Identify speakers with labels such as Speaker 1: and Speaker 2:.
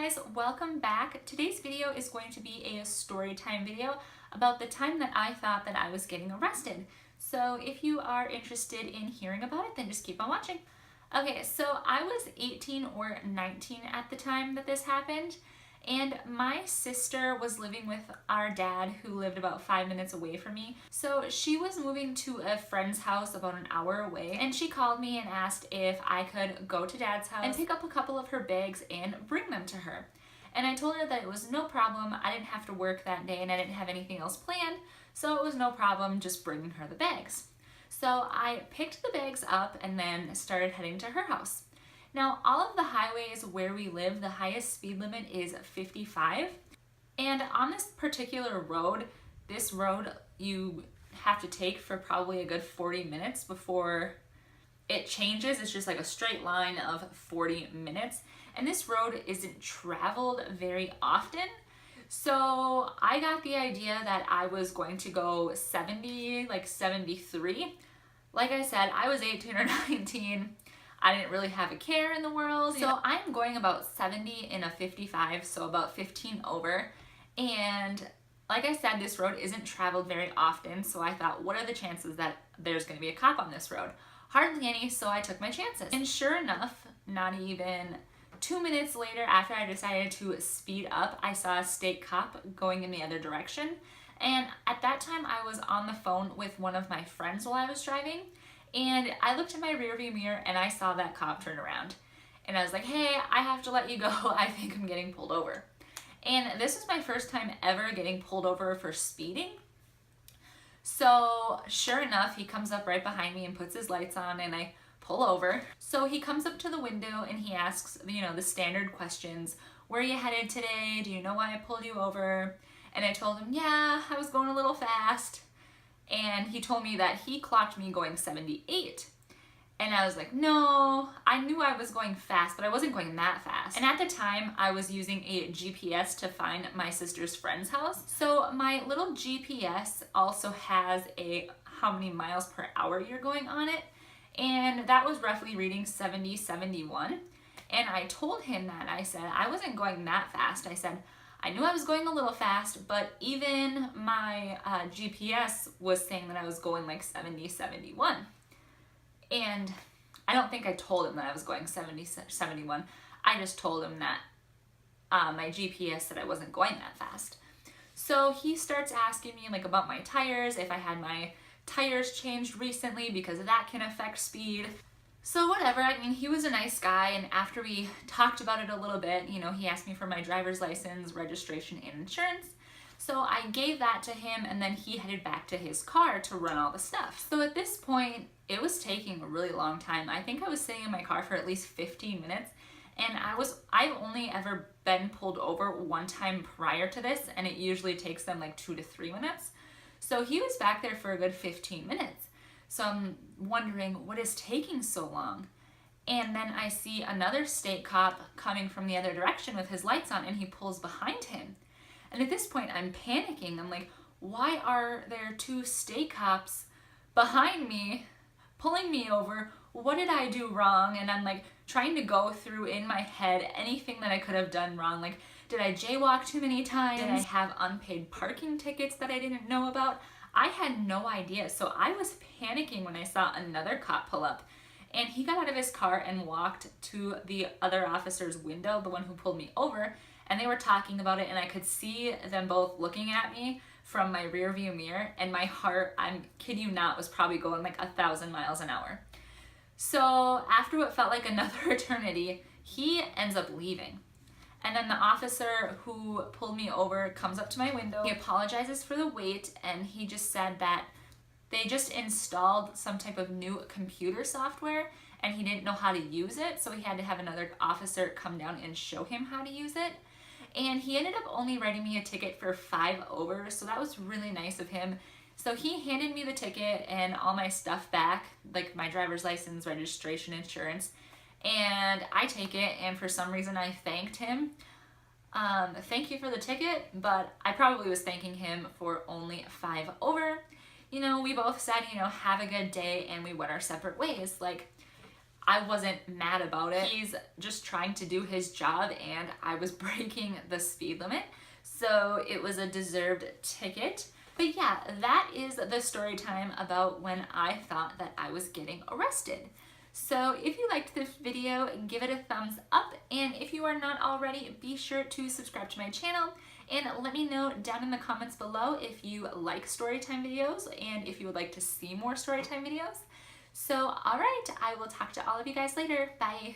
Speaker 1: guys, welcome back. Today's video is going to be a story time video about the time that I thought that I was getting arrested. So if you are interested in hearing about it, then just keep on watching. Okay, so I was 18 or 19 at the time that this happened, and my sister was living with our dad, who lived about 5 minutes away from me. So she was moving to a friend's house about an hour away, and she called me and asked if I could go to dad's house and pick up a couple of her bags and bring them to her. And I told her that it was no problem. I didn't have to work that day and I didn't have anything else planned, so it was no problem just bringing her the bags. So I picked the bags up and then started heading to her house. Now, all of the highways where we live, the highest speed limit is 55. And on this particular road, this road you have to take for probably a good 40 minutes before it changes. It's just like a straight line of 40 minutes. And this road isn't traveled very often. So I got the idea that I was going to go 70, like 73. Like I said, I was 18 or 19. I didn't really have a care in the world. So I'm going about 70 in a 55, so about 15 over. And like I said, this road isn't traveled very often, so I thought, what are the chances that there's gonna be a cop on this road? Hardly any, so I took my chances. And sure enough, not even 2 minutes later, after I decided to speed up, I saw a state cop going in the other direction. And at that time, I was on the phone with one of my friends while I was driving. And I looked in my rearview mirror and I saw that cop turn around. And I was like, hey, I have to let you go. I think I'm getting pulled over. And this was my first time ever getting pulled over for speeding. So sure enough, he comes up right behind me and puts his lights on, and I pull over. So he comes up to the window and he asks, the standard questions. Where are you headed today? Do you know why I pulled you over? And I told him, yeah, I was going a little fast. And he told me that he clocked me going 78. And I was like, no, I knew I was going fast, but I wasn't going that fast. And at the time, I was using a GPS to find my sister's friend's house. So my little GPS also has a how many miles per hour you're going on it. And that was roughly reading 70, 71. And I told him that. I said, I wasn't going that fast. I said, I knew I was going a little fast, but even my GPS was saying that I was going like 70, 71. And I don't think I told him that I was going 70, 71. I just told him that my GPS said I wasn't going that fast. So he starts asking me like about my tires, if I had my tires changed recently, because that can affect speed. So whatever, I mean, he was a nice guy, and after we talked about it a little bit, he asked me for my driver's license, registration, and insurance. So I gave that to him, and then he headed back to his car to run all the stuff. So at this point, it was taking a really long time. I think I was sitting in my car for at least 15 minutes, and I've only ever been pulled over one time prior to this, and it usually takes them like 2 to 3 minutes. So he was back there for a good 15 minutes. So I'm wondering, what is taking so long? And then I see another state cop coming from the other direction with his lights on, and he pulls behind him. And at this point, I'm panicking. I'm like, why are there 2 state cops behind me, pulling me over? What did I do wrong? And I'm like trying to go through in my head anything that I could have done wrong. Like, did I jaywalk too many times? Did I have unpaid parking tickets that I didn't know about? I had no idea. So I was panicking when I saw another cop pull up, and he got out of his car and walked to the other officer's window, the one who pulled me over, and they were talking about it, and I could see them both looking at me from my rear view mirror, and my heart, I'm kid you not, was probably going like 1,000 miles an hour. So after what felt like another eternity, he ends up leaving. And then the officer who pulled me over comes up to my window. He apologizes for the wait, and he just said that they just installed some type of new computer software and he didn't know how to use it, so he had to have another officer come down and show him how to use it. And he ended up only writing me a ticket for 5 over, so that was really nice of him. So he handed me the ticket and all my stuff back, like my driver's license, registration, insurance. And I take it, and for some reason I thanked him. Thank you for the ticket, but I probably was thanking him for only 5 over. We both said, have a good day, and we went our separate ways. Like, I wasn't mad about it. He's just trying to do his job and I was breaking the speed limit. So it was a deserved ticket. But yeah, that is the story time about when I thought that I was getting arrested. So if you liked this video, give it a thumbs up. And if you are not already, be sure to subscribe to my channel. And let me know down in the comments below if you like storytime videos and if you would like to see more storytime videos. So, all right, I will talk to all of you guys later. Bye.